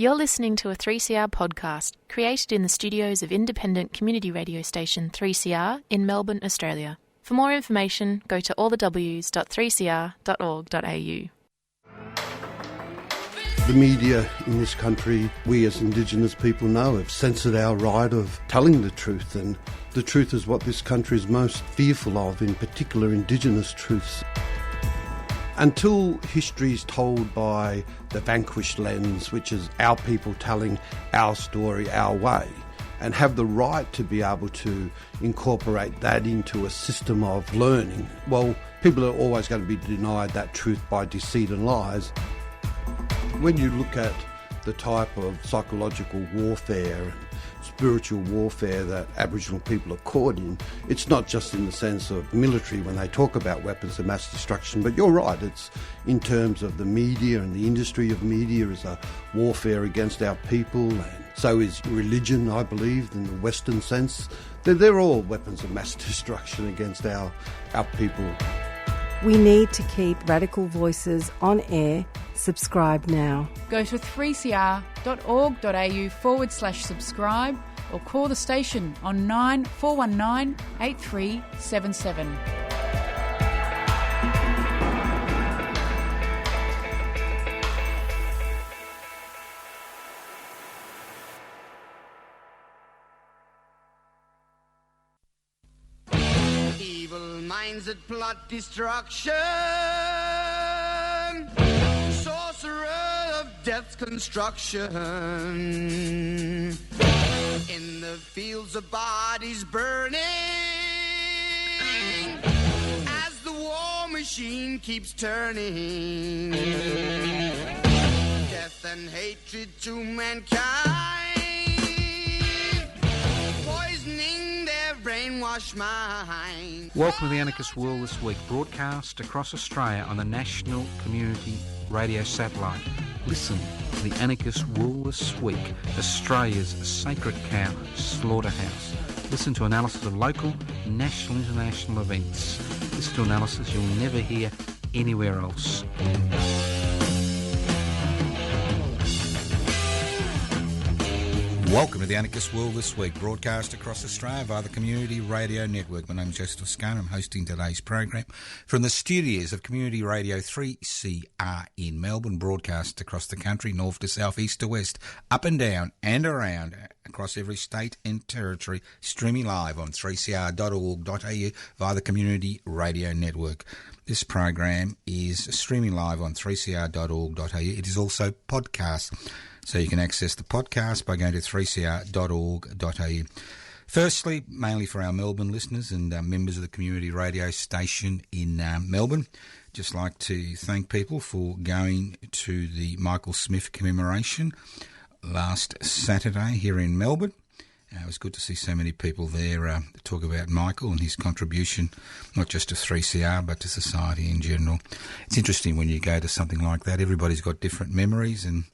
You're listening to a 3CR podcast created in the studios of independent community radio station 3CR in Melbourne, Australia. For more information, go to allthews.3cr.org.au. The media in this country, we as Indigenous people know, have censored our right of telling the truth, and the truth is what this country is most fearful of, in particular Indigenous truths. Until history is told by the vanquished lens, which is our people telling our story our way, and have the right to be able to incorporate that into a system of learning, well, people are always going to be denied that truth by deceit and lies. When you look at the type of psychological warfare and spiritual warfare that Aboriginal people are caught in, it's not just in the sense of military when they talk about weapons of mass destruction, but you're right, it's in terms of the media, and the industry of media is a warfare against our people, and so is religion, I believe, in the Western sense. They're all weapons of mass destruction against our people. We need to keep radical voices on air. Subscribe now. Go to 3cr.org.au/subscribe or call the station on 9419 8377. Minds that plot destruction, sorcerer of death's construction, in the fields of bodies burning, as the war machine keeps turning, death and hatred to mankind, brainwashed mind. Welcome to the Anarchist World This Week, broadcast across Australia on the National Community Radio Satellite. Listen to the Anarchist World This Week, Australia's sacred cow slaughterhouse. Listen to analysis of local, national, international events. Listen to analysis you'll never hear anywhere else. Welcome to the Anarchist World This Week, broadcast across Australia via the Community Radio Network. My name is Joseph Toscano. I'm hosting today's program from the studios of Community Radio 3CR in Melbourne, broadcast across the country, north to south, east to west, up and down and around, across every state and territory, streaming live on 3cr.org.au via the Community Radio Network. This program is streaming live on 3cr.org.au. It is also podcast, so you can access the podcast by going to 3cr.org.au. Firstly, mainly for our Melbourne listeners and members of the community radio station in Melbourne, just like to thank people for going to the Michael Smith commemoration last Saturday here in Melbourne. It was good to see so many people there to talk about Michael and his contribution, not just to 3CR, but to society in general. It's interesting when you go to something like that. Everybody's got different memories, and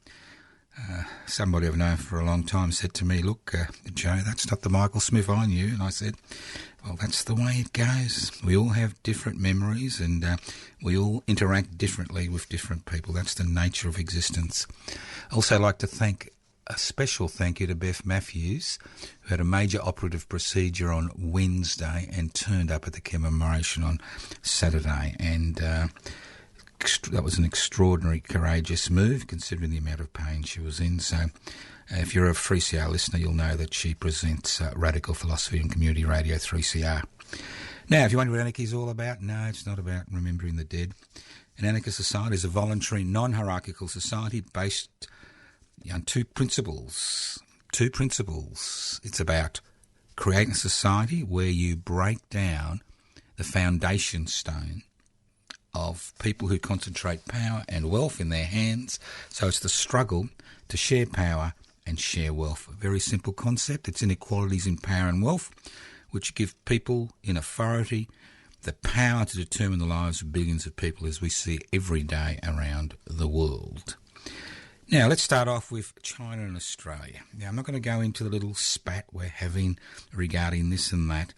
somebody I've known for a long time said to me, look, Joe, that's not the Michael Smith I knew. And I said, well, that's the way it goes. We all have different memories, and we all interact differently with different people. That's the nature of existence. I also like to thank a special thank you to Beth Matthews, who had a major operative procedure on Wednesday and turned up at the commemoration on Saturday. And that was an extraordinary, courageous move, considering the amount of pain she was in. So if you're a 3CR listener, you'll know that she presents Radical Philosophy on Community Radio 3CR. Now, if you wonder what anarchy is all about, no, it's not about remembering the dead. An anarchist society is a voluntary, non-hierarchical society based on two principles. It's about creating a society where you break down the foundation stone of people who concentrate power and wealth in their hands. So it's the struggle to share power and share wealth. A very simple concept. It's inequalities in power and wealth, which give people in authority the power to determine the lives of billions of people, as we see every day around the world. Now, let's start off with China and Australia. Now, I'm not going to go into the little spat we're having regarding this and that,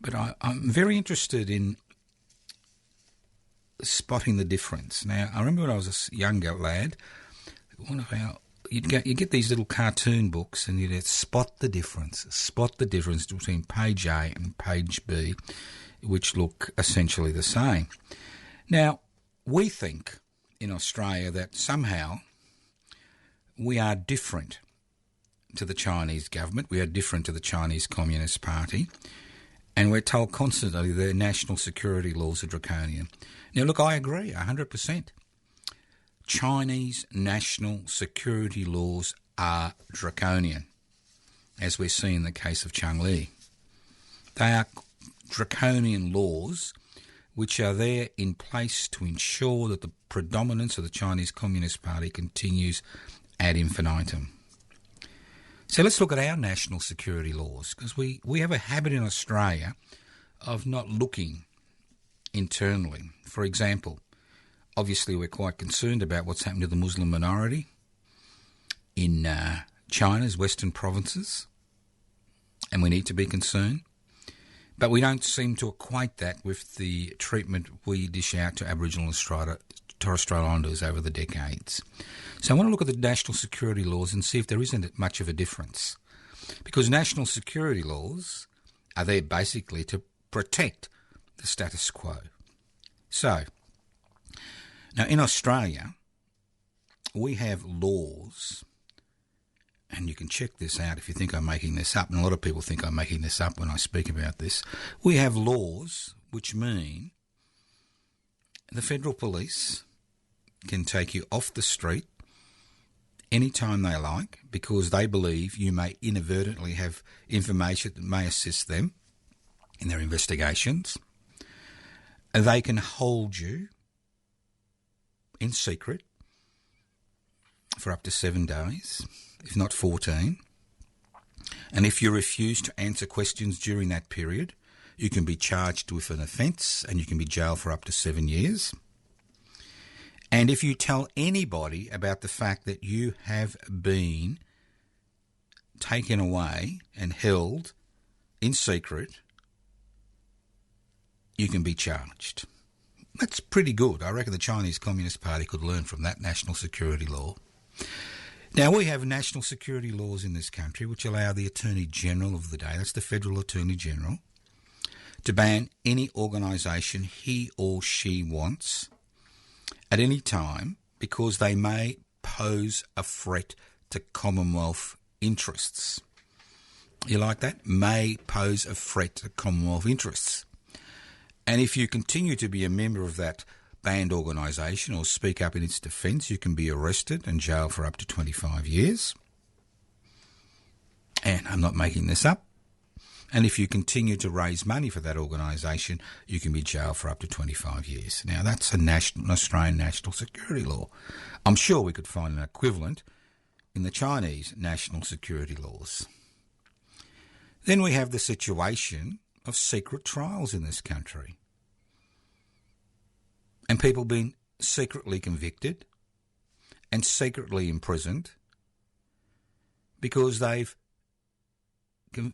but I'm very interested in spotting the difference. Now, I remember when I was a younger lad, one of our you get these little cartoon books, and you'd spot the difference between page A and page B, which look essentially the same. Now, we think in Australia that somehow we are different to the Chinese government, we are different to the Chinese Communist Party, and we're told constantly their national security laws are draconian. Now, look, I agree 100%. Chinese national security laws are draconian, as we're seeing in the case of Changli. They are draconian laws which are there in place to ensure that the predominance of the Chinese Communist Party continues ad infinitum. So let's look at our national security laws, because we have a habit in Australia of not looking internally. For example, obviously we're quite concerned about what's happened to the Muslim minority in China's western provinces, and we need to be concerned. But we don't seem to equate that with the treatment we dish out to Aboriginal Torres Strait Islanders over the decades. So I want to look at the national security laws and see if there isn't much of a difference. Because national security laws are there basically to protect the status quo. So, now in Australia, we have laws, and you can check this out if you think I'm making this up, and a lot of people think I'm making this up when I speak about this. We have laws which mean the federal police can take you off the street any time they like because they believe you may inadvertently have information that may assist them in their investigations. They can hold you in secret for up to 7 days, if not 14. And if you refuse to answer questions during that period, you can be charged with an offence and you can be jailed for up to 7 years. And if you tell anybody about the fact that you have been taken away and held in secret, you can be charged. That's pretty good. I reckon the Chinese Communist Party could learn from that national security law. Now, we have national security laws in this country which allow the Attorney General of the day, that's the Federal Attorney General, to ban any organisation he or she wants at any time because they may pose a threat to Commonwealth interests. You like that? May pose a threat to Commonwealth interests. And if you continue to be a member of that banned organisation or speak up in its defence, you can be arrested and jailed for up to 25 years. And I'm not making this up. And if you continue to raise money for that organisation, you can be jailed for up to 25 years. Now, that's an Australian national security law. I'm sure we could find an equivalent in the Chinese national security laws. Then we have the situation of secret trials in this country. And people being secretly convicted and secretly imprisoned because they've broken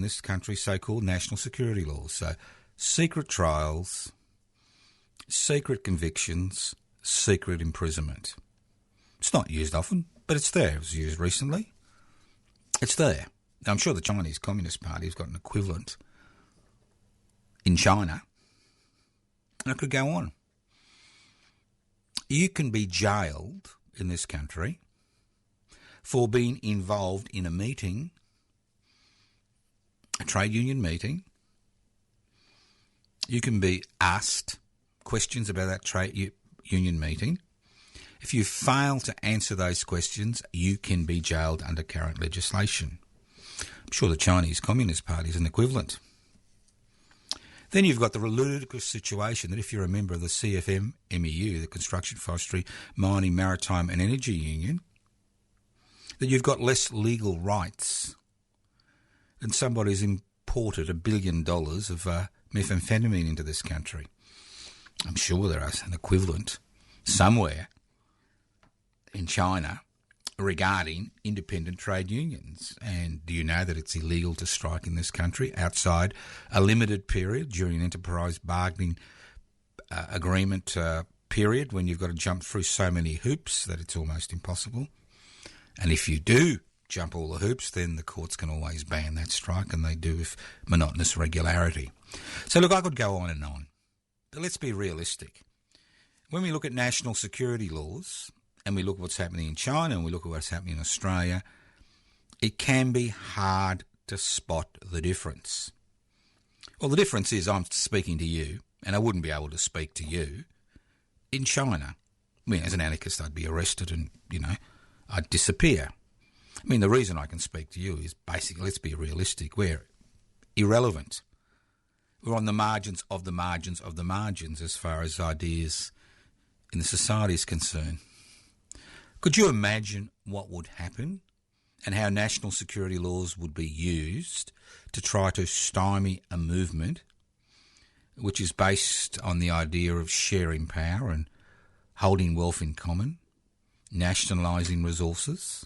this country's so-called national security laws. So secret trials, secret convictions, secret imprisonment. It's not used often, but it's there. It was used recently. It's there. Now, I'm sure the Chinese Communist Party has got an equivalent in China, and I could go on. You can be jailed in this country for being involved in a meeting, a trade union meeting. You can be asked questions about that trade union meeting. If you fail to answer those questions, you can be jailed under current legislation. I'm sure the Chinese Communist Party is an equivalent. Then you've got the ludicrous situation that if you're a member of the CFM-MEU, the Construction, Forestry, Mining, Maritime and Energy Union, that you've got less legal rights than somebody who's imported $1 billion of methamphetamine into this country. I'm sure there is an equivalent somewhere in China regarding independent trade unions. And do you know that it's illegal to strike in this country outside a limited period during an enterprise bargaining agreement period when you've got to jump through so many hoops that it's almost impossible. And if you do jump all the hoops, then the courts can always ban that strike, and they do with monotonous regularity. So look, I could go on and on, but let's be realistic. When we look at national security laws, and we look at what's happening in China, and we look at what's happening in Australia, it can be hard to spot the difference. Well, the difference is I'm speaking to you, and I wouldn't be able to speak to you in China. I mean, as an anarchist, I'd be arrested and, I'd disappear. I mean, the reason I can speak to you is basically, let's be realistic, we're irrelevant. We're on the margins of the margins of the margins as far as ideas in the society is concerned. Could you imagine what would happen and how national security laws would be used to try to stymie a movement which is based on the idea of sharing power and holding wealth in common, nationalising resources?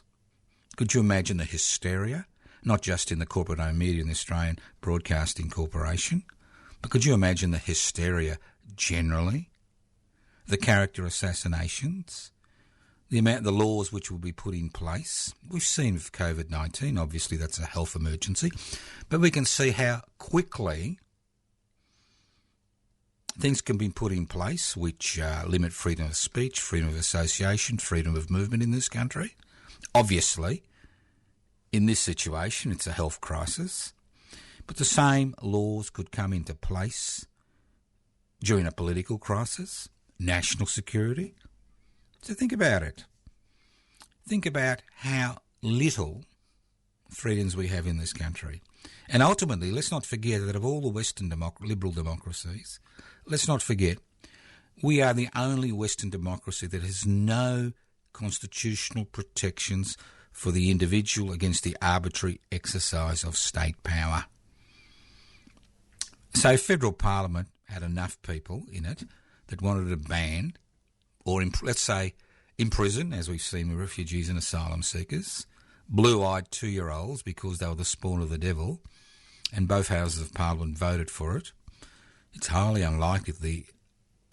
Could you imagine the hysteria, not just in the corporate-owned media in the Australian Broadcasting Corporation, but could you imagine the hysteria generally, the character assassinations, the laws which will be put in place? We've seen with COVID-19, obviously that's a health emergency, but we can see how quickly things can be put in place which limit freedom of speech, freedom of association, freedom of movement in this country. Obviously, in this situation, it's a health crisis, but the same laws could come into place during a political crisis, national security. So think about it. Think about how little freedoms we have in this country. And ultimately, let's not forget that of all the Western liberal democracies, let's not forget, we are the only Western democracy that has no constitutional protections for the individual against the arbitrary exercise of state power. So federal parliament had enough people in it that wanted to ban, or let's say imprison, as we've seen with refugees and asylum seekers, blue-eyed 2-year-olds because they were the spawn of the devil, and both houses of parliament voted for it. It's highly unlikely the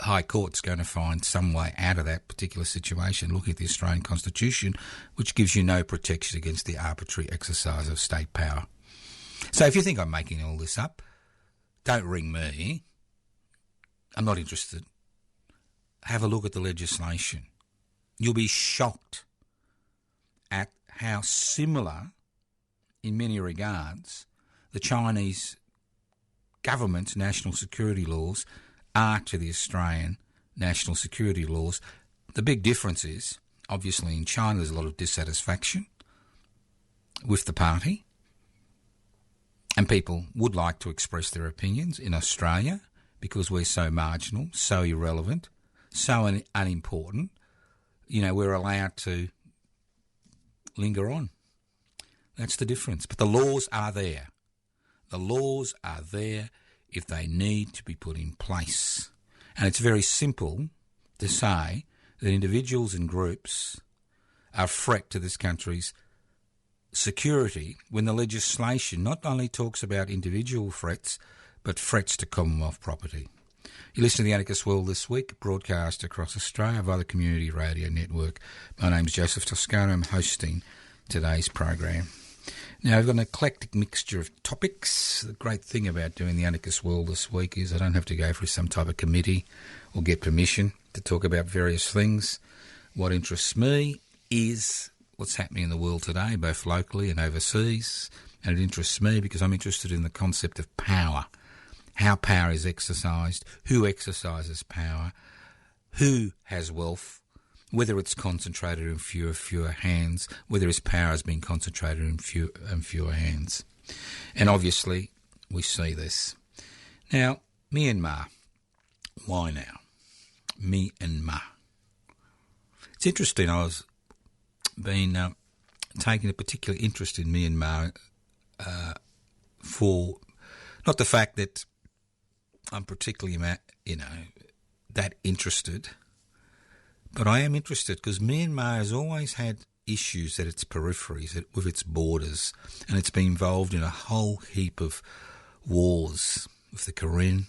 High Court's going to find some way out of that particular situation, looking at the Australian Constitution, which gives you no protection against the arbitrary exercise of state power. So if you think I'm making all this up, don't ring me. I'm not interested. Have a look at the legislation. You'll be shocked at how similar, in many regards, the Chinese government's national security laws are to the Australian national security laws. The big difference is, obviously in China there's a lot of dissatisfaction with the party, and people would like to express their opinions. In Australia, because we're so marginal, so irrelevant, so unimportant, we're allowed to linger on. That's the difference. But the laws are there. The laws are there if they need to be put in place. And it's very simple to say that individuals and groups are a threat to this country's security when the legislation not only talks about individual threats, but threats to Commonwealth property. You listen to The Anarchist World This Week, broadcast across Australia via the Community Radio Network. My name's Joseph Toscano. I'm hosting today's program. Now, I've got an eclectic mixture of topics. The great thing about doing The Anarchist World This Week is I don't have to go through some type of committee or get permission to talk about various things. What interests me is what's happening in the world today, both locally and overseas. And it interests me because I'm interested in the concept of power, how power is exercised, who exercises power, who has wealth, whether it's concentrated in fewer hands, whether his power has been concentrated in fewer hands. And obviously, we see this. Now, Myanmar. Why now? Myanmar. It's interesting, I was taking a particular interest in Myanmar for not the fact that I'm particularly, that interested, but I am interested because Myanmar has always had issues at its peripheries, with its borders, and it's been involved in a whole heap of wars with the Karen,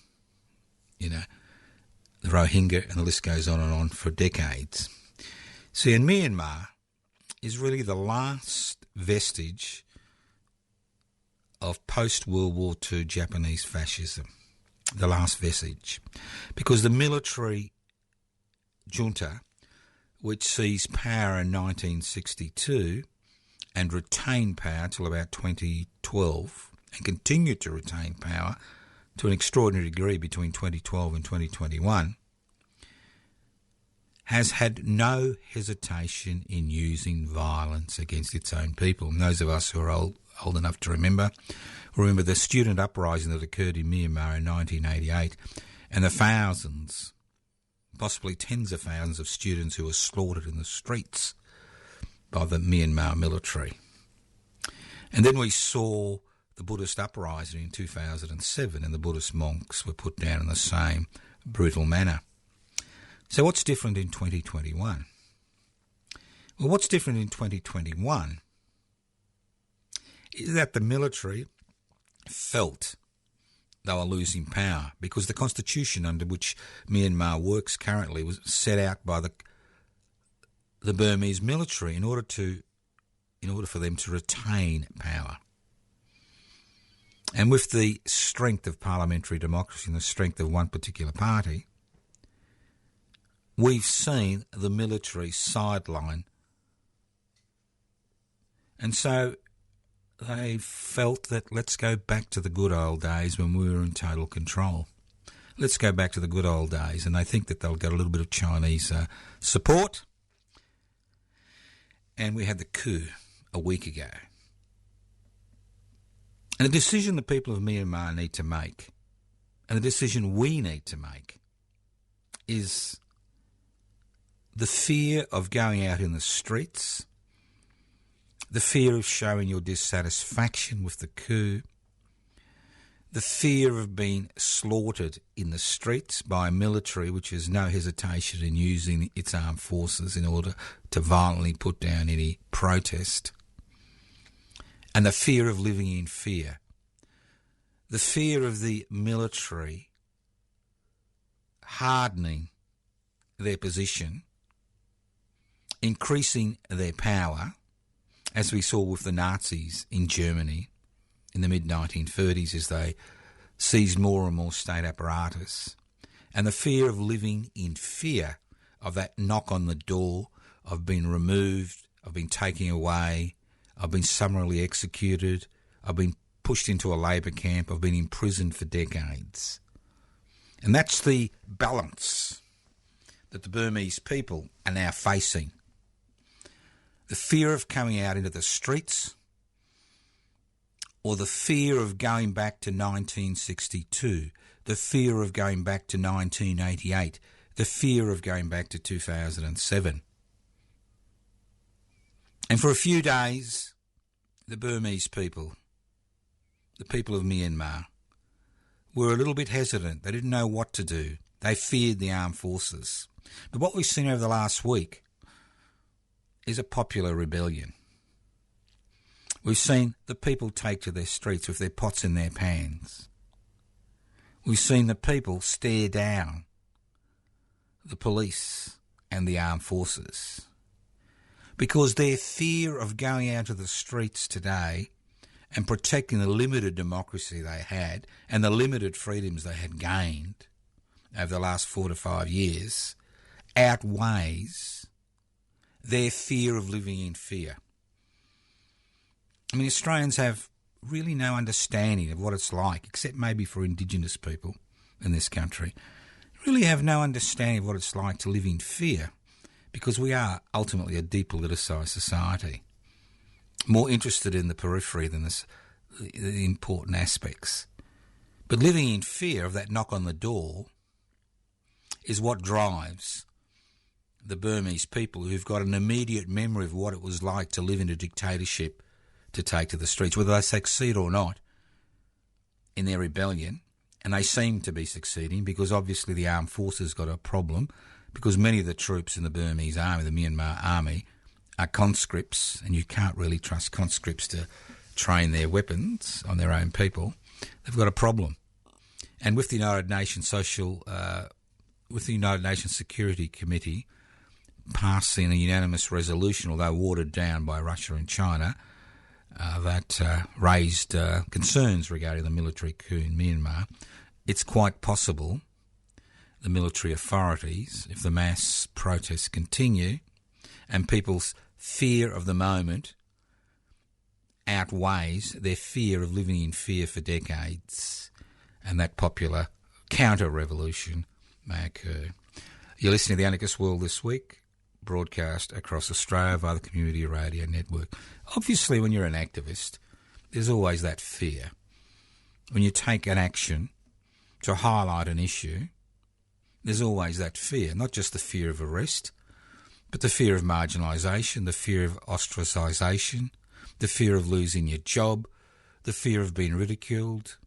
the Rohingya, and the list goes on and on for decades. See, in Myanmar is really the last vestige of post-World War II Japanese fascism, the last vestige, because the military junta, which seized power in 1962 and retained power till about 2012 and continued to retain power to an extraordinary degree between 2012 and 2021, has had no hesitation in using violence against its own people. And those of us who are old enough to remember the student uprising that occurred in Myanmar in 1988 and the thousands, possibly tens of thousands of students who were slaughtered in the streets by the Myanmar military. And then we saw the Buddhist uprising in 2007, and the Buddhist monks were put down in the same brutal manner. So what's different in 2021? Well, what's different in 2021 is that the military felt they were losing power, because the constitution under which Myanmar works currently was set out by the Burmese military in order for them to retain power. And with the strength of parliamentary democracy and the strength of one particular party, we've seen the military sideline. And so they felt that let's go back to the good old days when we were in total control. Let's go back to the good old days. And they think that they'll get a little bit of Chinese support. And we had the coup a week ago. And the decision the people of Myanmar need to make, and the decision we need to make, is the fear of going out in the streets, the fear of showing your dissatisfaction with the coup, the fear of being slaughtered in the streets by a military which has no hesitation in using its armed forces in order to violently put down any protest, and the fear of living in fear. The fear of the military hardening their position, increasing their power, as we saw with the Nazis in Germany in the mid-1930s as they seized more and more state apparatus, and the fear of living in fear of that knock on the door, of being removed, of being taken away, of being summarily executed, of being pushed into a labour camp, of being imprisoned for decades. And that's the balance that the Burmese people are now facing. The fear of coming out into the streets, or the fear of going back to 1962, the fear of going back to 1988, the fear of going back to 2007. And for a few days, the Burmese people, the people of Myanmar, were a little bit hesitant. They didn't know what to do. They feared the armed forces. But what we've seen over the last week is a popular rebellion. We've seen the people take to their streets with their pots in their pans. We've seen the people stare down the police and the armed forces, because their fear of going out to the streets today and protecting the limited democracy they had and the limited freedoms they had gained over the last 4 to 5 years outweighs their fear of living in fear. I mean, Australians have really no understanding of what it's like, except maybe for Indigenous people in this country, really have no understanding of what it's like to live in fear, because we are ultimately a depoliticised society, more interested in the periphery than the important aspects. But living in fear of that knock on the door is what drives the Burmese people, who've got an immediate memory of what it was like to live in a dictatorship, to take to the streets, whether they succeed or not in their rebellion. And they seem to be succeeding, because obviously the armed forces got a problem, because many of the troops in the Burmese army, the Myanmar army, are conscripts, and you can't really trust conscripts to train their weapons on their own people. They've got a problem. And with the United Nations Social with the United Nations Security Committee passing a unanimous resolution, although watered down by Russia and China, that raised concerns regarding the military coup in Myanmar, it's quite possible the military authorities, if the mass protests continue and people's fear of the moment outweighs their fear of living in fear for decades, and that popular counter-revolution may occur. You're listening to The Anarchist World This Week, broadcast across Australia via the Community Radio Network. Obviously, when you're an activist, there's always that fear. When you take an action to highlight an issue, there's always that fear, not just the fear of arrest, but the fear of marginalisation, the fear of ostracisation, the fear of losing your job, the fear of being ridiculed.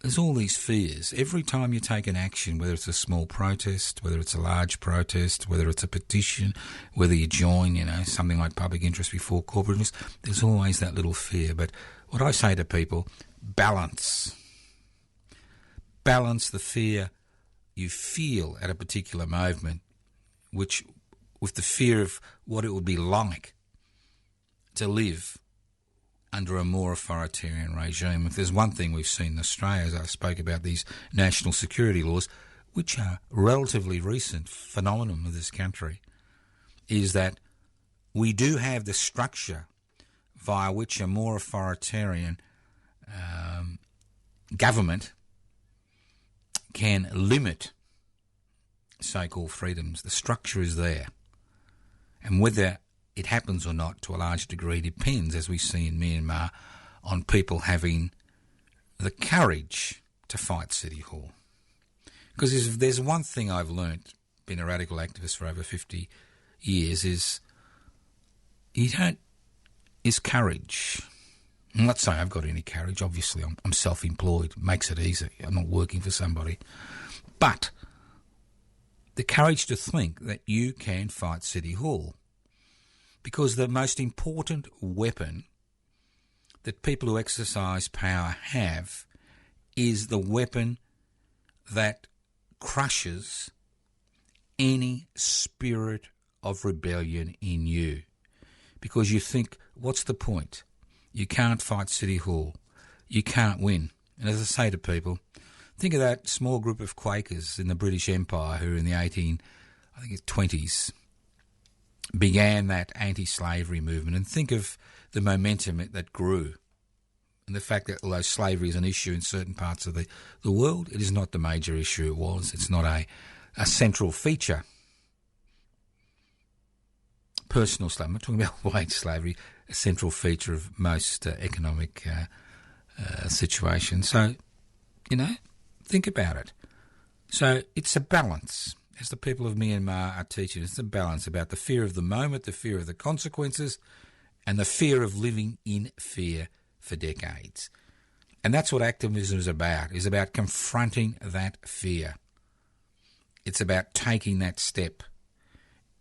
There's all these fears. Every time you take an action, whether it's a small protest, whether it's a large protest, whether it's a petition, whether you join, something like public interest before cooperatives, there's always that little fear. But what I say to people, balance. Balance the fear you feel at a particular moment, which with the fear of what it would be like to live under a more authoritarian regime. If there's one thing we've seen in Australia, as I spoke about these national security laws, which are relatively recent phenomenon of this country, is that we do have the structure via which a more authoritarian government can limit so-called freedoms. The structure is there. And whether it happens or not, to a large degree, depends, as we see in Myanmar, on people having the courage to fight City Hall. Because if there's one thing I've learnt, being a radical activist for over 50 years, is courage. I'm not saying I've got any courage. Obviously, I'm self-employed. Makes it easy. I'm not working for somebody. But the courage to think that you can fight City Hall. Because the most important weapon that people who exercise power have is the weapon that crushes any spirit of rebellion in you. Because you think, what's the point? You can't fight City Hall. You can't win. And as I say to people, think of that small group of Quakers in the British Empire who in the 20s began that anti-slavery movement, and think of the momentum that grew, and the fact that although slavery is an issue in certain parts of the world, it is not the major issue it was. It's not a central feature. Personal slavery, I'm not talking about wage slavery, a central feature of most economic situations. So, think about it. So it's a balance. As the people of Myanmar are teaching us, the balance about the fear of the moment, the fear of the consequences, and the fear of living in fear for decades. And that's what activism is about confronting that fear. It's about taking that step.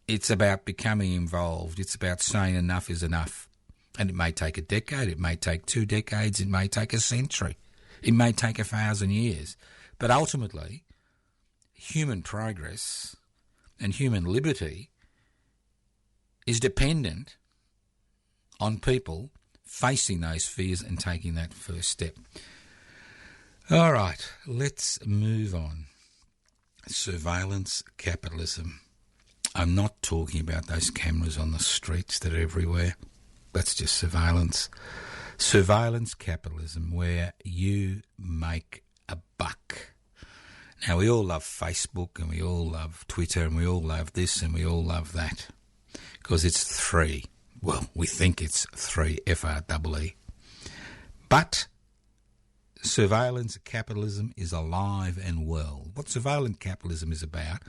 It's about becoming involved. It's about saying enough is enough. And it may take a decade, it may take 2 decades, it may take a century, it may take 1,000 years. But ultimately, human progress and human liberty is dependent on people facing those fears and taking that first step. All right, let's move on. Surveillance capitalism. I'm not talking about those cameras on the streets that are everywhere. That's just surveillance. Surveillance capitalism, where you make a buck. Now, we all love Facebook and we all love Twitter and we all love this and we all love that because it's free. Well, we think it's free, F-R-E-E. But surveillance capitalism is alive and well. What surveillance capitalism is about,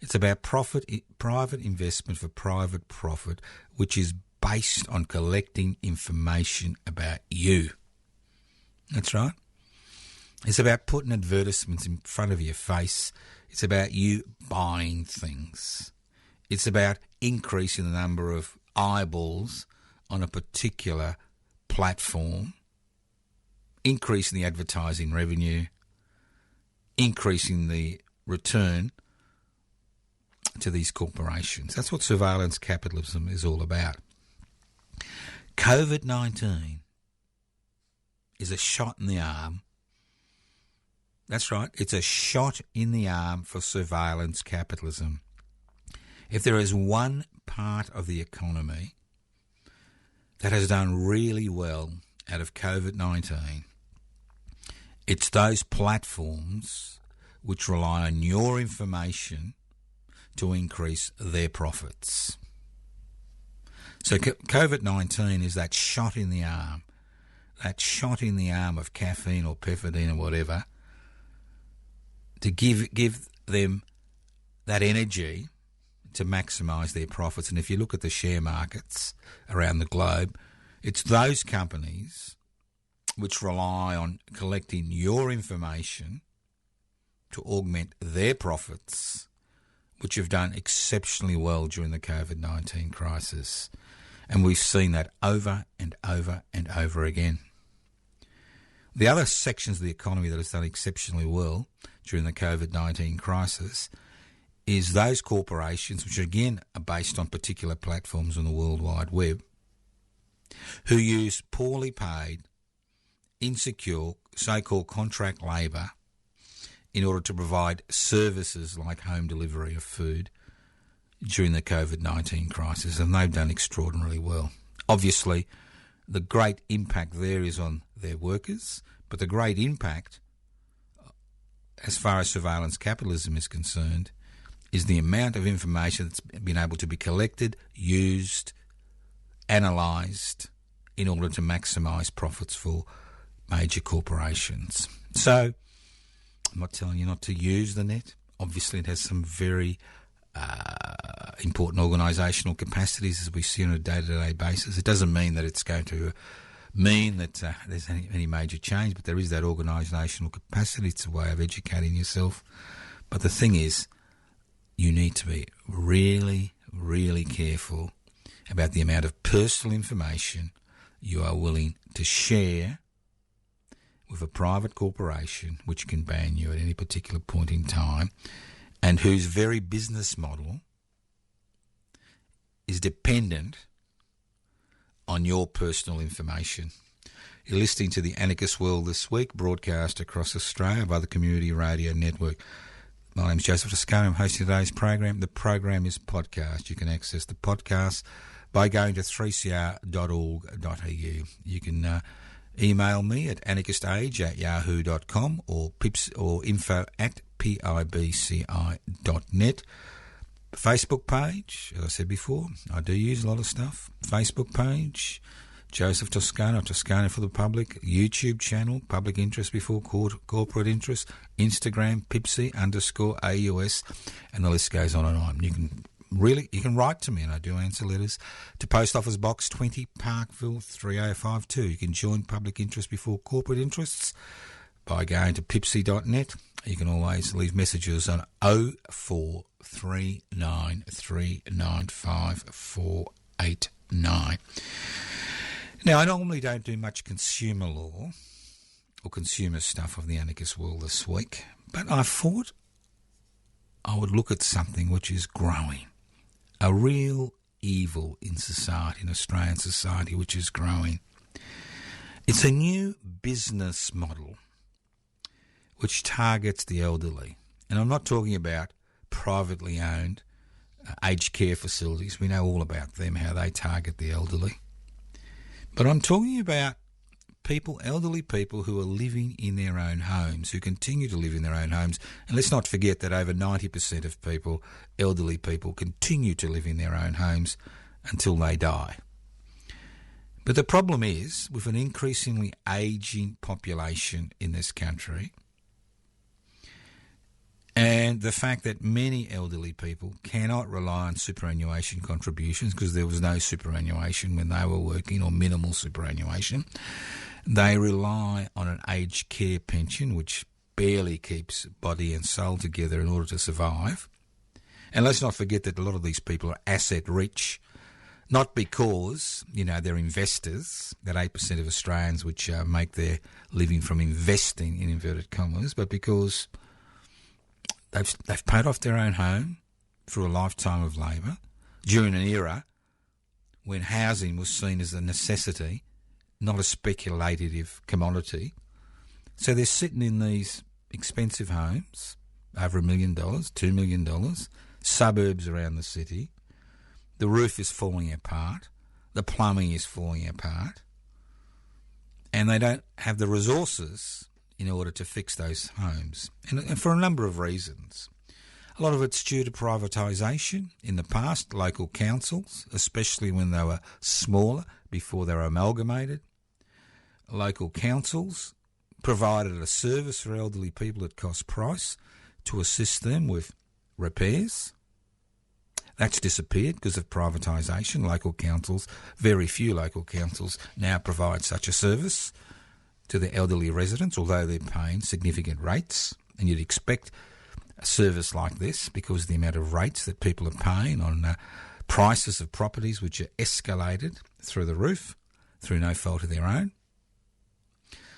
it's about private investment for private profit, which is based on collecting information about you. That's right. It's about putting advertisements in front of your face. It's about you buying things. It's about increasing the number of eyeballs on a particular platform, increasing the advertising revenue, increasing the return to these corporations. That's what surveillance capitalism is all about. COVID-19 is a shot in the arm. That's right, it's a shot in the arm for surveillance capitalism. If there is one part of the economy that has done really well out of COVID-19, it's those platforms which rely on your information to increase their profits. So COVID-19 is that shot in the arm of caffeine or pethidine or whatever, to give them that energy to maximise their profits. And if you look at the share markets around the globe, it's those companies which rely on collecting your information to augment their profits, which have done exceptionally well during the COVID-19 crisis. And we've seen that over and over and over again. The other sections of the economy that has done exceptionally well during the COVID-19 crisis is those corporations, which again are based on particular platforms on the World Wide Web, who use poorly paid, insecure, so-called contract labour in order to provide services like home delivery of food during the COVID-19 crisis, and they've done extraordinarily well. Obviously, the great impact there is on their workers, but the great impact, as far as surveillance capitalism is concerned, is the amount of information that's been able to be collected, used, analysed in order to maximise profits for major corporations. So, I'm not telling you not to use the net. Obviously, it has some very important organisational capacities, as we see on a day-to-day basis. It doesn't mean that it's going to mean that there's any major change, but there is that organisational capacity. It's a way of educating yourself. But the thing is, you need to be really, really careful about the amount of personal information you are willing to share with a private corporation which can ban you at any particular point in time, and whose very business model is dependent on your personal information. You're listening to the Anarchist World This Week, broadcast across Australia by the Community Radio Network. My name's Joseph Toscano. I'm hosting today's program. The program is podcast. You can access the podcast by going to 3cr.org.au. You can email me at anarchistage@yahoo.com or info@pibci.net. Facebook page, as I said before, I do use a lot of stuff. Facebook page, Joseph Toscano, Toscano for the Public. YouTube channel, Public Interest Before Corporate Interest. Instagram, Pipsy_AUS, and the list goes on and on. You can write to me, and I do answer letters, to Post Office Box 20, Parkville 3052. You can join Public Interest Before Corporate Interests by going to pipsy.net. You can always leave messages on 0439395489. Now, I normally don't do much consumer law or consumer stuff of the Anarchist World This Week, but I thought I would look at something which is growing. A real evil in society, in Australian society, which is growing. It's a new business model which targets the elderly. And I'm not talking about privately owned aged care facilities. We know all about them, how they target the elderly. But I'm talking about elderly people who are living in their own homes, who continue to live in their own homes. And let's not forget that over 90% of elderly people, continue to live in their own homes until they die. But the problem is, with an increasingly ageing population in this country, and the fact that many elderly people cannot rely on superannuation contributions because there was no superannuation when they were working, or minimal superannuation, they rely on an aged care pension which barely keeps body and soul together in order to survive. And let's not forget that a lot of these people are asset rich, not because, they're investors, that 8% of Australians which make their living from investing, in inverted commas, but because They've paid off their own home through a lifetime of labour during an era when housing was seen as a necessity, not a speculative commodity. So they're sitting in these expensive homes, over $1 million, $2 million, suburbs around the city. The roof is falling apart. The plumbing is falling apart. And they don't have the resources in order to fix those homes. And for a number of reasons. A lot of it's due to privatisation in the past, local councils, especially when they were smaller, before they were amalgamated. Local councils provided a service for elderly people at cost price to assist them with repairs. That's disappeared because of privatisation. Local councils, very few local councils now provide such a service to their elderly residents, although they're paying significant rates. And you'd expect a service like this because of the amount of rates that people are paying on prices of properties which are escalated through the roof, through no fault of their own.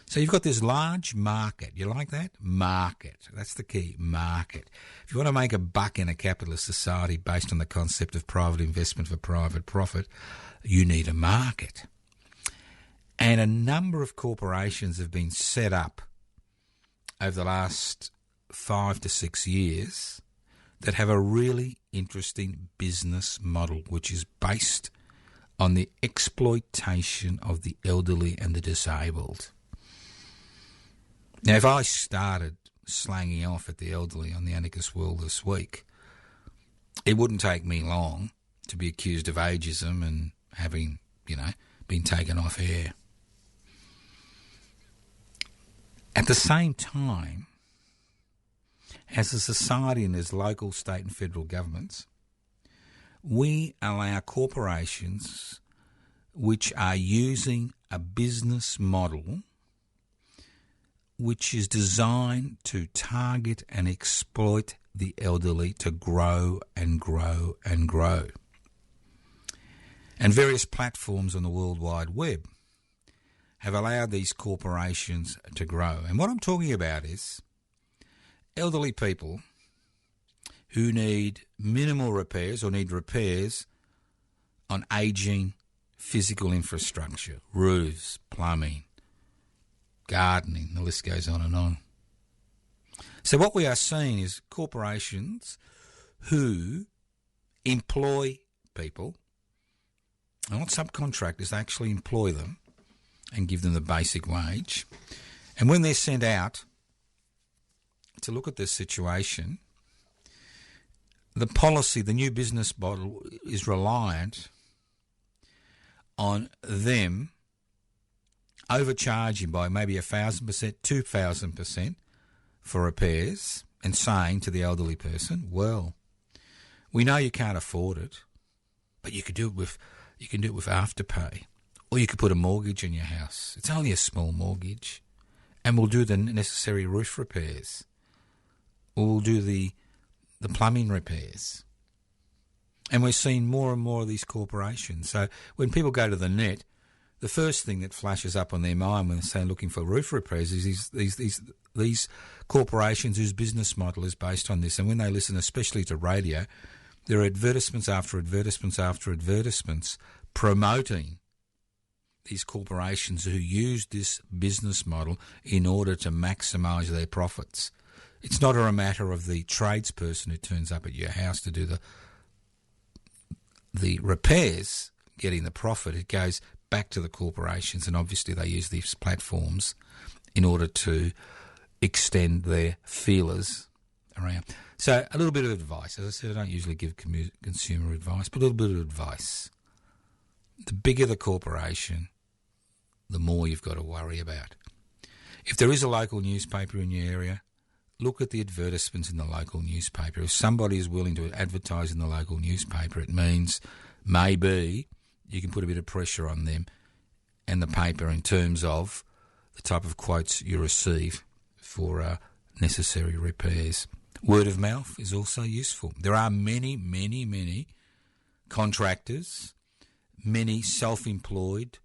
So you've got this large market. You like that? Market. That's the key, market. If you want to make a buck in a capitalist society based on the concept of private investment for private profit, you need a market. And a number of corporations have been set up over the last 5 to 6 years that have a really interesting business model which is based on the exploitation of the elderly and the disabled. Now, if I started slanging off at the elderly on the Anarchist World this week, it wouldn't take me long to be accused of ageism and having, been taken off air. At the same time, as a society and as local, state and federal governments, we allow corporations which are using a business model which is designed to target and exploit the elderly to grow and grow and grow. And various platforms on the World Wide Web have allowed these corporations to grow. And what I'm talking about is elderly people who need minimal repairs or need repairs on ageing physical infrastructure, roofs, plumbing, gardening, the list goes on and on. So what we are seeing is corporations who employ people, and not subcontractors, they actually employ them and give them the basic wage. And when they're sent out to look at this situation, the policy, the new business model is reliant on them overcharging by maybe 1,000%, 2,000% for repairs and saying to the elderly person, well, we know you can't afford it, but you can do it with afterpay, or you could put a mortgage on your house. It's only a small mortgage, and we'll do the necessary roof repairs, or we'll do the plumbing repairs. And we're seeing more and more of these corporations. So when people go to the net, the first thing that flashes up on their mind when they're looking for roof repairs is these corporations whose business model is based on this. And when they listen, especially to radio, there are advertisements after advertisements after advertisements promoting these corporations who use this business model in order to maximise their profits. It's not a matter of the tradesperson who turns up at your house to do the repairs getting the profit. It goes back to the corporations, and obviously they use these platforms in order to extend their feelers around. So a little bit of advice. As I said, I don't usually give consumer advice, but a little bit of advice. The bigger the corporation, the more you've got to worry about. If there is a local newspaper in your area, look at the advertisements in the local newspaper. If somebody is willing to advertise in the local newspaper, it means maybe you can put a bit of pressure on them and the paper in terms of the type of quotes you receive for necessary repairs. Word of mouth is also useful. There are many, many, many contractors, many self-employed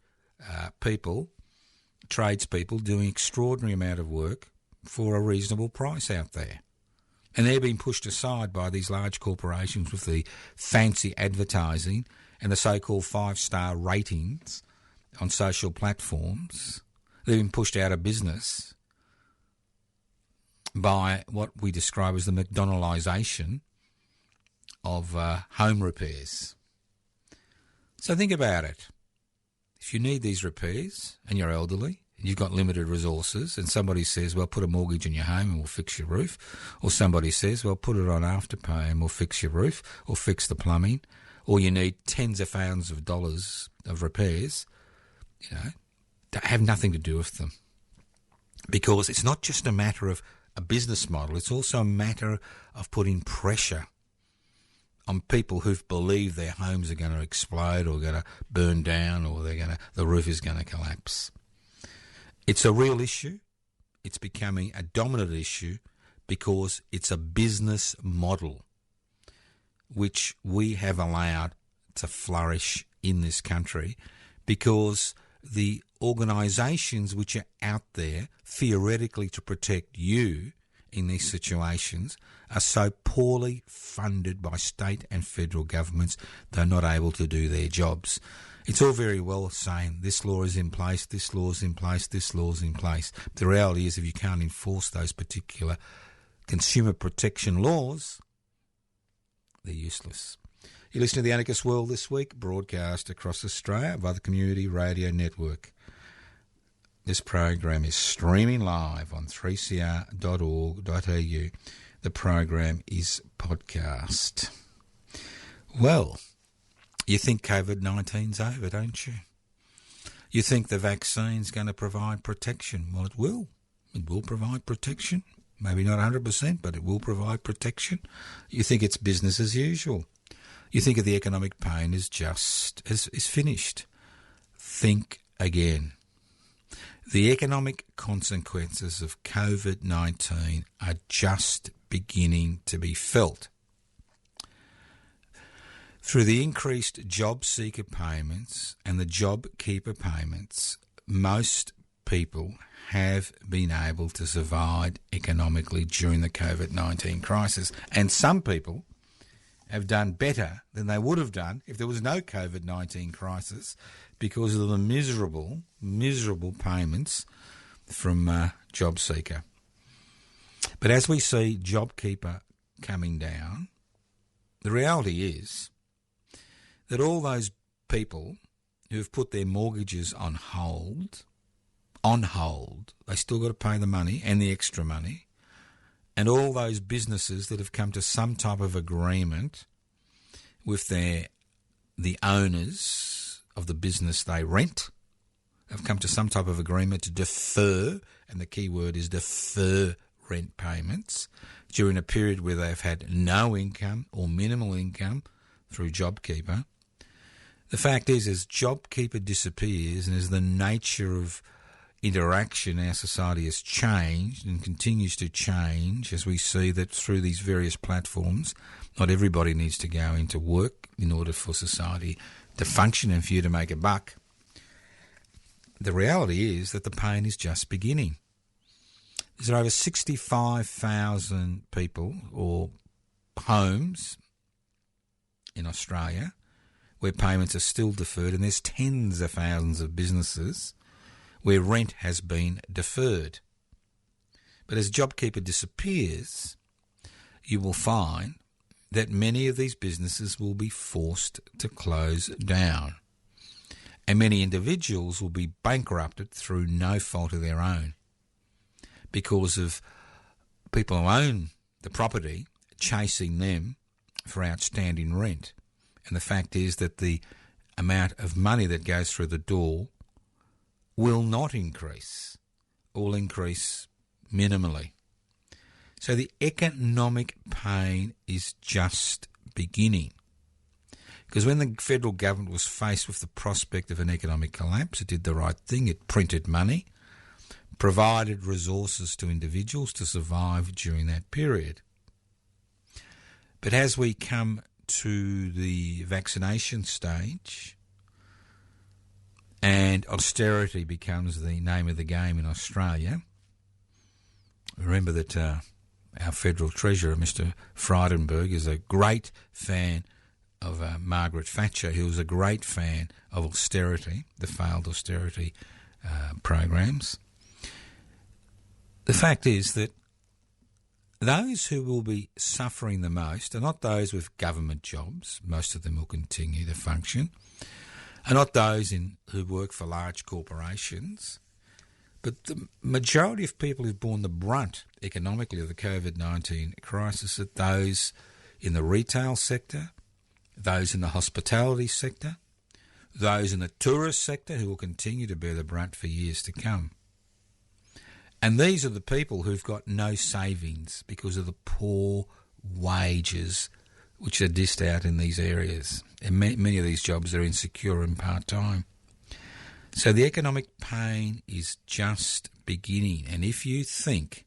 people, tradespeople doing extraordinary amount of work for a reasonable price out there. And they're being pushed aside by these large corporations with the fancy advertising and the so-called 5-star ratings on social platforms. They've been pushed out of business by what we describe as the McDonaldization of home repairs. So think about it. If you need these repairs and you're elderly, and you've got limited resources, and somebody says, well, put a mortgage on your home and we'll fix your roof, or somebody says, well, put it on Afterpay and we'll fix your roof, or fix the plumbing, or you need tens of thousands of dollars of repairs, that have nothing to do with them. Because it's not just a matter of a business model, it's also a matter of putting pressure on people who've believed their homes are going to explode or going to burn down or the roof is going to collapse. It's a real issue. It's becoming a dominant issue because it's a business model which we have allowed to flourish in this country because the organisations which are out there theoretically to protect you in these situations are so poorly funded by state and federal governments they're not able to do their jobs. It's all very well saying this law is in place, this law is in place, this law is in place. The reality is if you can't enforce those particular consumer protection laws, they're useless. You listen to The Anarchist World This Week, broadcast across Australia via the Community Radio Network. This program is streaming live on 3cr.org.au. The program is podcast. Well, you think COVID-19's over, don't you? You think the vaccine's going to provide protection. Well, it will. It will provide protection. Maybe not 100%, but it will provide protection. You think it's business as usual. You think the economic pain is finished. Think again. The economic consequences of COVID-19 are just beginning to be felt. Through the increased job seeker payments and the job keeper payments, most people have been able to survive economically during the COVID-19 crisis. And some people have done better than they would have done if there was no COVID-19 crisis because of the miserable payments from job seeker. But as we see JobKeeper coming down, the reality is that all those people who have put their mortgages on hold, they still got to pay the money and the extra money, and all those businesses that have come to some type of agreement with the owners of the business they rent, have come to some type of agreement to defer, and the key word is defer rent payments during a period where they've had no income or minimal income through JobKeeper. The fact is, as JobKeeper disappears and as the nature of interaction in our society has changed and continues to change, as we see that through these various platforms, not everybody needs to go into work in order for society to function and for you to make a buck. The reality is that the pain is just beginning. There's over 65,000 people or homes in Australia where payments are still deferred, and there's tens of thousands of businesses where rent has been deferred. But as JobKeeper disappears, you will find that many of these businesses will be forced to close down, and many individuals will be bankrupted through no fault of their own because of people who own the property chasing them for outstanding rent. And the fact is that the amount of money that goes through the door will not increase, or will increase minimally. So the economic pain is just beginning. Because when the federal government was faced with the prospect of an economic collapse, it did the right thing. It printed money, provided resources to individuals to survive during that period. But as we come to the vaccination stage and austerity becomes the name of the game in Australia, remember that our Federal Treasurer, Mr. Frydenberg, is a great fan of Margaret Thatcher. He was a great fan of austerity, the failed austerity programs. The fact is that those who will be suffering the most are not those with government jobs. Most of them will continue to function. Are not those who work for large corporations. But the majority of people who've borne the brunt economically of the COVID-19 crisis are those in the retail sector, those in the hospitality sector, those in the tourist sector who will continue to bear the brunt for years to come. And these are the people who've got no savings because of the poor wages which are dished out in these areas. And many of these jobs are insecure and part-time. So the economic pain is just beginning. And if you think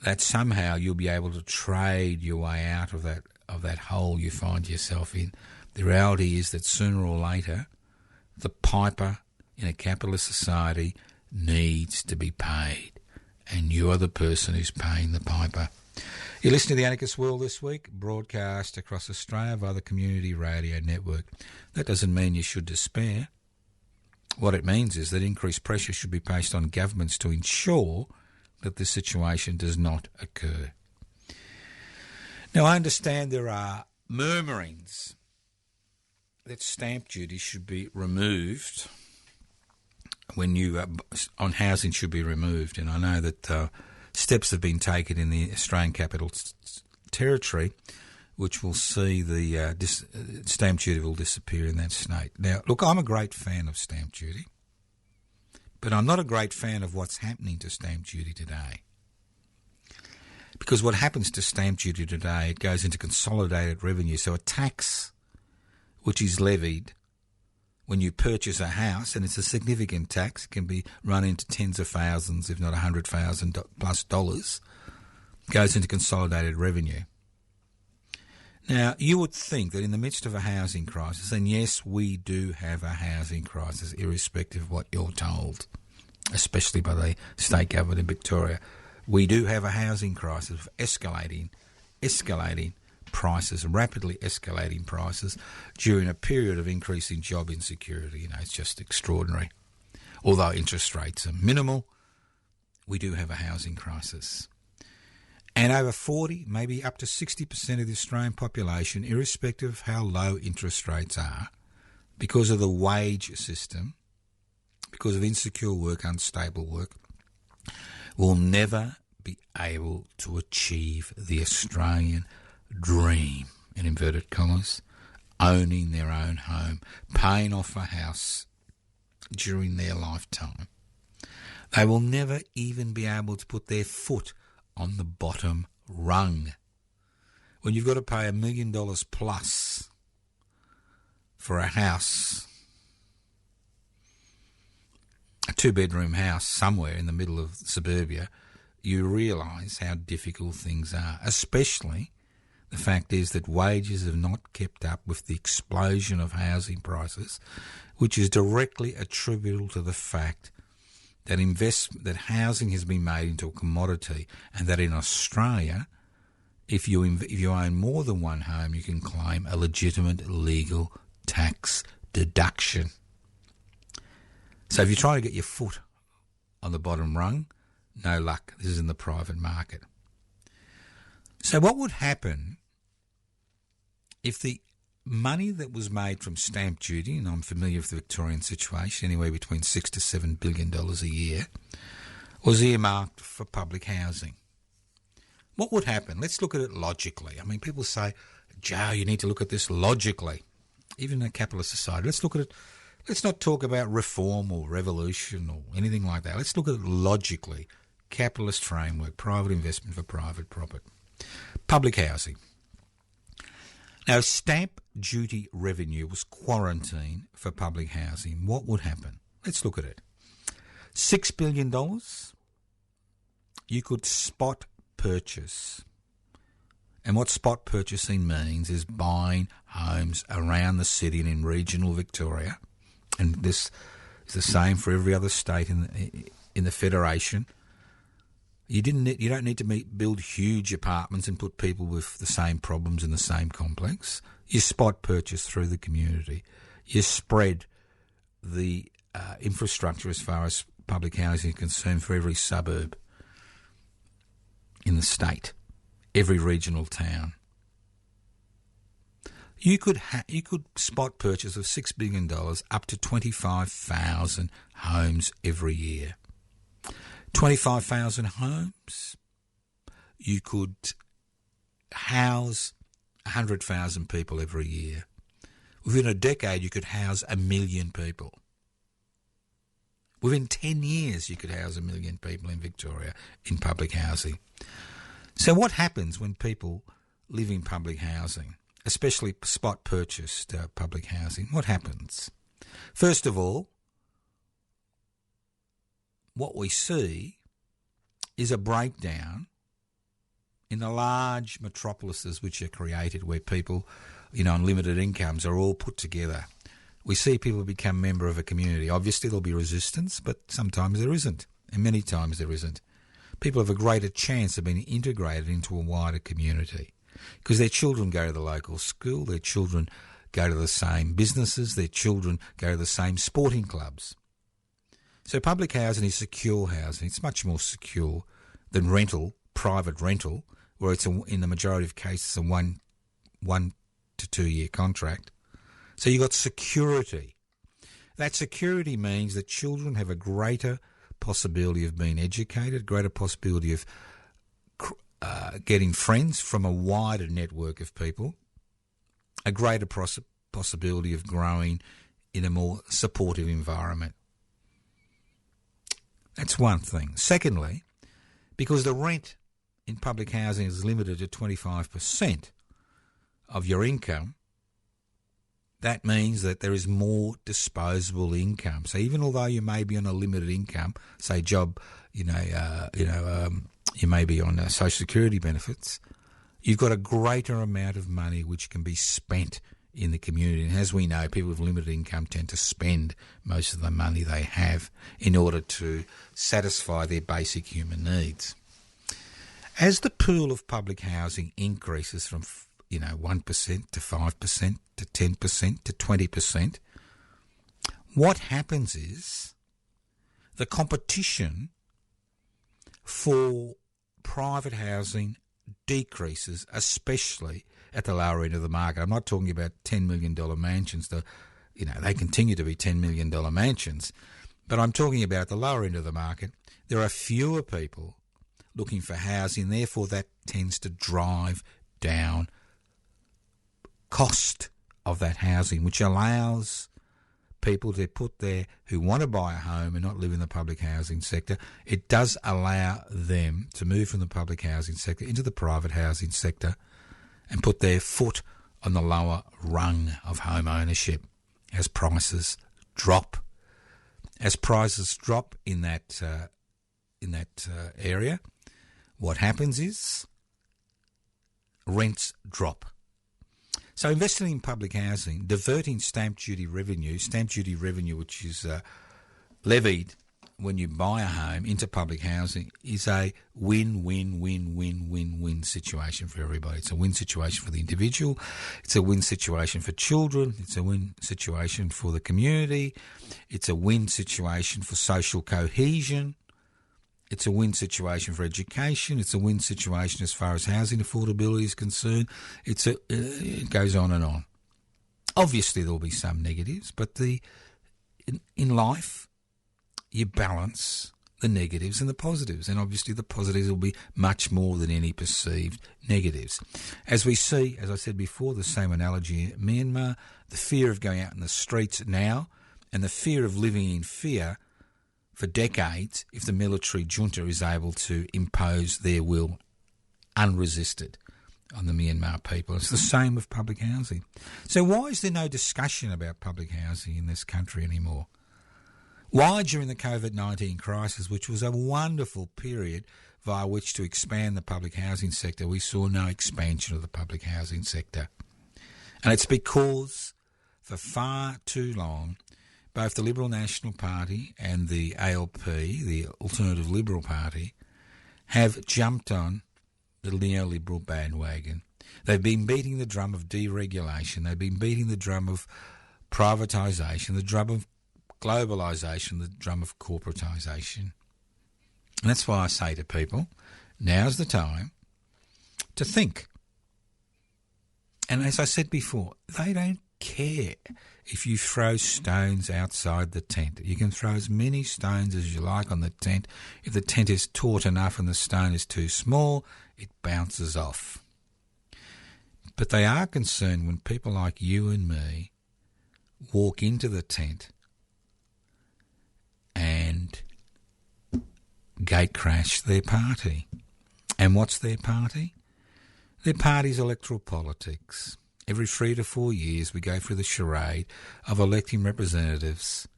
that somehow you'll be able to trade your way out of that hole you find yourself in, the reality is that sooner or later the piper in a capitalist society needs to be paid. And you are the person who's paying the piper. You're listening to The Anarchist World this week, broadcast across Australia via the Community Radio Network. That doesn't mean you should despair. What it means is that increased pressure should be placed on governments to ensure that this situation does not occur. Now, I understand there are murmurings that stamp duty should be removed on housing should be removed, and I know that steps have been taken in the Australian Capital Territory which will see the stamp duty will disappear in that state. Now, look, I'm a great fan of stamp duty, but I'm not a great fan of what's happening to stamp duty today. Because what happens to stamp duty today, it goes into consolidated revenue. So a tax which is levied when you purchase a house, and it's a significant tax, it can be run into tens of thousands, if not $100,000 plus dollars, goes into consolidated revenue. Now, you would think that in the midst of a housing crisis, and yes, we do have a housing crisis, irrespective of what you're told, especially by the state government in Victoria, we do have a housing crisis of escalating prices, rapidly escalating prices during a period of increasing job insecurity. You know, it's just extraordinary. Although interest rates are minimal, we do have a housing crisis. And over 40, maybe up to 60% of the Australian population, irrespective of how low interest rates are, because of the wage system, because of insecure work, unstable work, will never be able to achieve the Australian dream, in inverted commas, owning their own home, paying off a house during their lifetime. They will never even be able to put their foot on the bottom rung. When you've got to pay $1 million plus for a house, a 2-bedroom house somewhere in the middle of suburbia, you realise how difficult things are. Especially the fact is that wages have not kept up with the explosion of housing prices, which is directly attributable to the fact that that housing has been made into a commodity, and that in Australia, if you own more than one home, you can claim a legitimate legal tax deduction. So if you try to get your foot on the bottom rung, no luck. This is in the private market. So what would happen if the money that was made from stamp duty, and I'm familiar with the Victorian situation, anywhere between $6 to $7 billion a year, was earmarked for public housing? What would happen? Let's look at it logically. I mean, people say, Joe, you need to look at this logically. Even in a capitalist society, let's look at it. Let's not talk about reform or revolution or anything like that. Let's look at it logically. Capitalist framework, private investment for private profit. Public housing. Now, if stamp duty revenue was quarantined for public housing, what would happen? Let's look at it. $6 billion, you could spot purchase. And what spot purchasing means is buying homes around the city and in regional Victoria. And this is the same for every other state in the Federation. You don't need to build huge apartments and put people with the same problems in the same complex. You spot purchase through the community. You spread the infrastructure as far as public housing is concerned for every suburb in the state, every regional town. You could spot purchase of $6 billion up to 25,000 homes every year. 25,000 homes, you could house 100,000 people every year. Within a decade, you could house 1 million people. Within 10 years, you could house 1 million people in Victoria in public housing. So what happens when people live in public housing, especially spot purchased public housing? What happens? First of all, what we see is a breakdown in the large metropolises which are created where people, on limited incomes are all put together. We see people become member of a community. Obviously there'll be resistance, but sometimes there isn't, and many times there isn't. People have a greater chance of being integrated into a wider community because their children go to the local school, their children go to the same businesses, their children go to the same sporting clubs. So public housing is secure housing. It's much more secure than rental, private rental, where it's in the majority of cases a 1 to 2 year contract. So you've got security. That security means that children have a greater possibility of being educated, greater possibility of getting friends from a wider network of people, a greater possibility of growing in a more supportive environment. That's one thing. Secondly, because the rent in public housing is limited to 25% of your income, that means that there is more disposable income. So even although you may be on a limited income, say job, you may be on social security benefits, you've got a greater amount of money which can be spent in the community. And as we know, people with limited income tend to spend most of the money they have in order to satisfy their basic human needs. As the pool of public housing increases from 1% to 5% to 10% to 20%, what happens is the competition for private housing decreases, especially at the lower end of the market. I'm not talking about $10 million mansions. They continue to be $10 million mansions. But I'm talking about the lower end of the market. There are fewer people looking for housing. Therefore, that tends to drive down cost of that housing, which allows people to who want to buy a home and not live in the public housing sector. It does allow them to move from the public housing sector into the private housing sector and put their foot on the lower rung of home ownership as prices drop. As prices drop in that area, what happens is rents drop. So investing in public housing, diverting stamp duty revenue which is levied when you buy a home into public housing, is a win-win-win-win-win-win situation for everybody. It's a win situation for the individual. It's a win situation for children. It's a win situation for the community. It's a win situation for social cohesion. It's a win situation for education. It's a win situation as far as housing affordability is concerned. It goes on and on. Obviously, there will be some negatives, but in life, you balance the negatives and the positives, and obviously the positives will be much more than any perceived negatives. As we see, as I said before, the same analogy in Myanmar, the fear of going out in the streets now and the fear of living in fear for decades if the military junta is able to impose their will unresisted on the Myanmar people. It's the same with public housing. So why is there no discussion about public housing in this country anymore? Why during the COVID-19 crisis, which was a wonderful period via which to expand the public housing sector, we saw no expansion of the public housing sector? And it's because for far too long, both the Liberal National Party and the ALP, the Alternative Liberal Party, have jumped on the neoliberal bandwagon. They've been beating the drum of deregulation. They've been beating the drum of privatisation, the drum of globalisation, the drum of corporatisation. And that's why I say to people, now's the time to think. And as I said before, they don't care if you throw stones outside the tent. You can throw as many stones as you like on the tent. If the tent is taut enough and the stone is too small, it bounces off. But they are concerned when people like you and me walk into the tent and gate crash their party. And what's their party? Their party's electoral politics. Every 3 to 4 years we go through the charade of electing representatives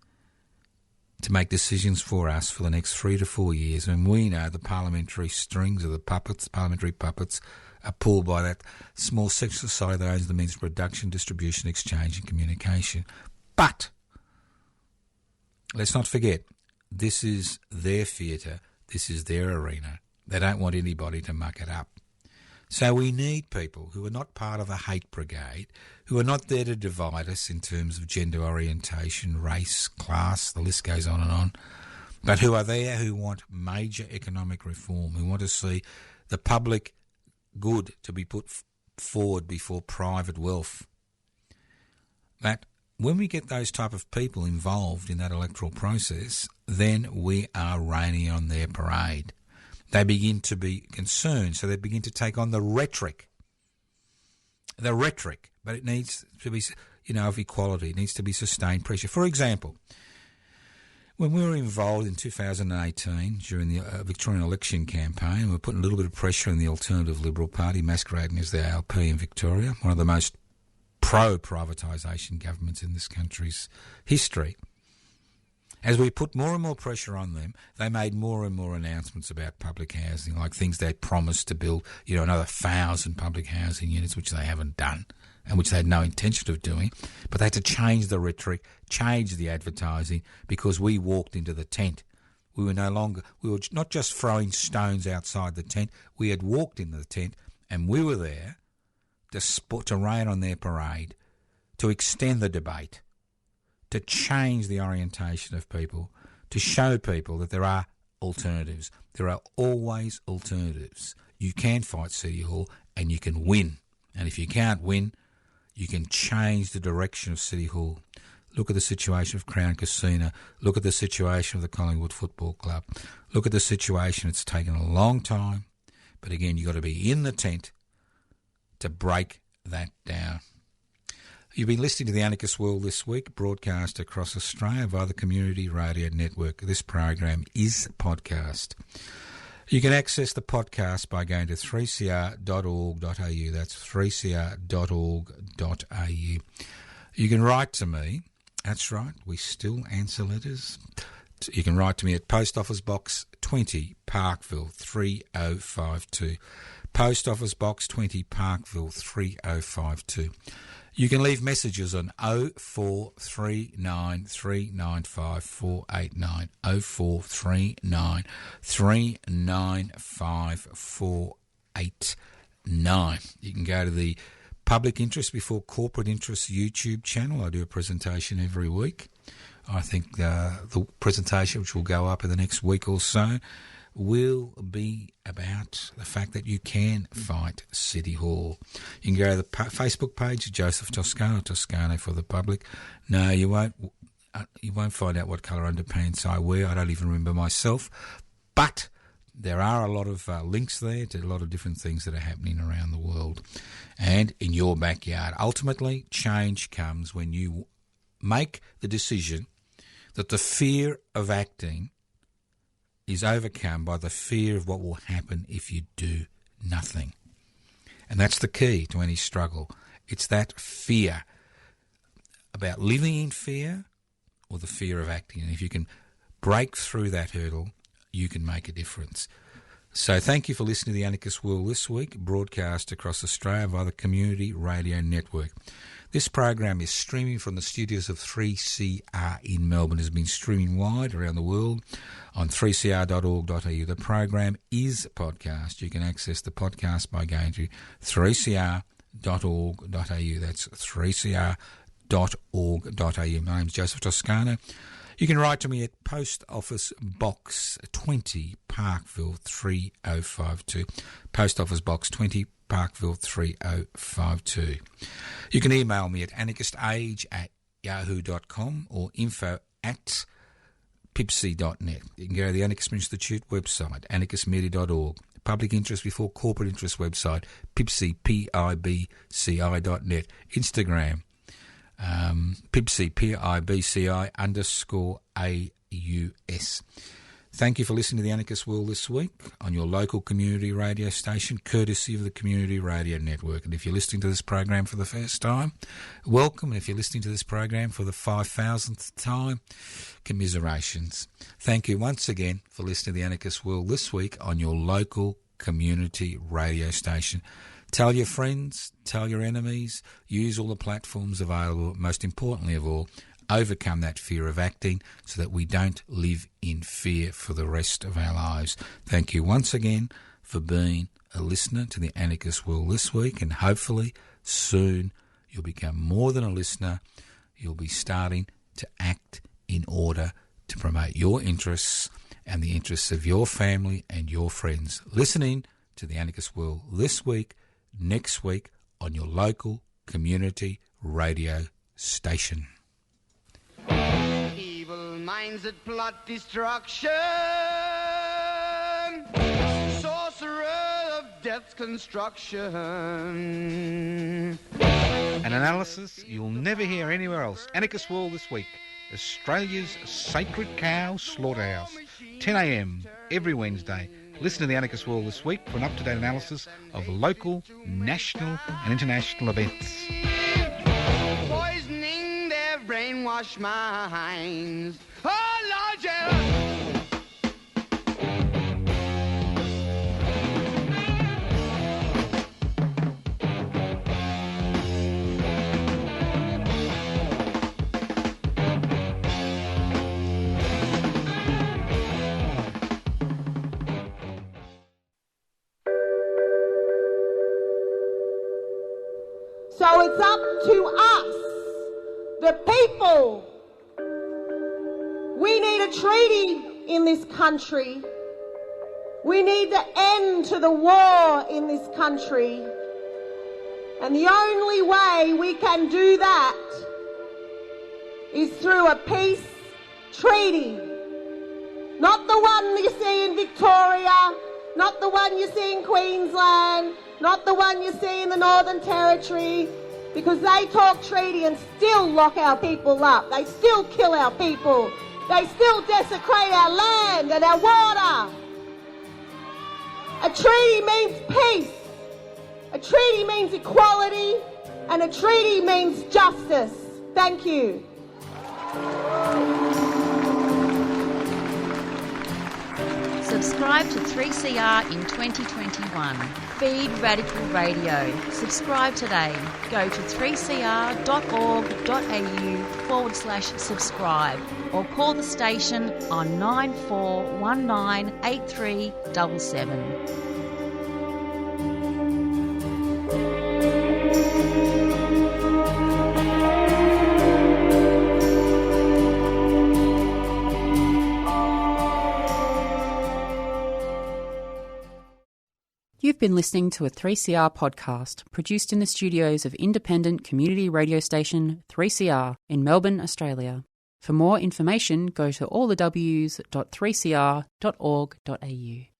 to make decisions for us for the next 3 to 4 years, when we know the parliamentary strings or the parliamentary puppets are pulled by that small section of society that owns the means of production, distribution, exchange and communication. But let's not forget, this is their theatre, this is their arena. They don't want anybody to muck it up. So we need people who are not part of the hate brigade, who are not there to divide us in terms of gender orientation, race, class, the list goes on, but who are there, who want major economic reform, who want to see the public good to be put forward before private wealth. That when we get those type of people involved in that electoral process, then we are raining on their parade. They begin to be concerned, so they begin to take on the rhetoric. But it needs to be, of equality. It needs to be sustained pressure. For example, when we were involved in 2018 during the Victorian election campaign, we were putting a little bit of pressure on the Alternative Liberal Party, masquerading as the ALP in Victoria, one of the most pro-privatisation governments in this country's history. As we put more and more pressure on them, they made more and more announcements about public housing, like things they promised to build, another 1,000 public housing units, which they haven't done and which they had no intention of doing. But they had to change the rhetoric, change the advertising, because we walked into the tent. We were not just throwing stones outside the tent, we had walked into the tent and we were there to rain on their parade, to extend the debate, to change the orientation of people, to show people that there are alternatives. There are always alternatives. You can fight City Hall and you can win. And if you can't win, you can change the direction of City Hall. Look at the situation of Crown Casino. Look at the situation of the Collingwood Football Club. Look at the situation. It's taken a long time. But again, you've got to be in the tent to break that down. You've been listening to The Anarchist World This Week, broadcast across Australia via the Community Radio Network. This program is podcast. You can access the podcast by going to 3cr.org.au. That's 3cr.org.au. You can write to me. That's right, we still answer letters. You can write to me at Post Office Box 20, Parkville 3052. Post Office Box 20, Parkville 3052. You can leave messages on 0439 395 489, 0439 395 489. You can go to the Public Interest Before Corporate Interest YouTube channel. I do a presentation every week. I think the presentation, which will go up in the next week or so, will be about the fact that you can fight City Hall. You can go to the Facebook page, Joseph Toscano, Toscano for the public. No, you won't find out what colour underpants I wear. I don't even remember myself. But there are a lot of links there to a lot of different things that are happening around the world and in your backyard. Ultimately, change comes when you make the decision that the fear of acting is overcome by the fear of what will happen if you do nothing. And that's the key to any struggle. It's that fear about living in fear or the fear of acting. And if you can break through that hurdle, you can make a difference. So thank you for listening to The Anarchist World This Week, broadcast across Australia via the Community Radio Network. This program is streaming from the studios of 3CR in Melbourne. It has been streaming wide around the world on 3cr.org.au. The program is a podcast. You can access the podcast by going to 3cr.org.au. That's 3cr.org.au. My name's Joseph Toscano. You can write to me at Post Office Box 20, Parkville 3052. Post Office Box 20, Parkville 3052. You can email me at anarchistage@yahoo.com or info@pipsy.net. You can go to the Anarchist Institute website, anarchistmedia.org. Public Interest Before Corporate Interest website, pipsy, pibci.net. Instagram, Pibci, PIBCI_AUS. Thank you for listening to The Anarchist World this week on your local community radio station, courtesy of the Community Radio Network. And if you're listening to this program for the first time, welcome. And if you're listening to this program for the 5,000th time, commiserations. Thank you once again for listening to The Anarchist World this week on your local community radio station. Tell your friends, tell your enemies, use all the platforms available. Most importantly of all, overcome that fear of acting so that we don't live in fear for the rest of our lives. Thank you once again for being a listener to The Anarchist World this week, and hopefully soon you'll become more than a listener. You'll be starting to act in order to promote your interests and the interests of your family and your friends. Listening to The Anarchist World this week, next week on your local community radio station. Evil minds that plot destruction, sorcerer of death's construction. An analysis you'll never hear anywhere else. Anarchist World this week. Australia's sacred cow slaughterhouse. 10 a.m. every Wednesday. Listen to The Anarchist World this week for an up-to-date analysis of local, national and international events. Poisoning their brainwashed minds. Oh, Lord, yeah. So it's up to us, the people. We need a treaty in this country. We need the end to the war in this country. And the only way we can do that is through a peace treaty. Not the one you see in Victoria, not the one you see in Queensland, not the one you see in the Northern Territory, because they talk treaty and still lock our people up. They still kill our people. They still desecrate our land and our water. A treaty means peace. A treaty means equality. And a treaty means justice. Thank you. Subscribe to 3CR in 2021. Feed Radical Radio. Subscribe today. Go to 3cr.org.au/subscribe or call the station on 94198377. You've been listening to a 3CR podcast produced in the studios of independent community radio station 3CR in Melbourne, Australia. For more information, go to allthews.3cr.org.au.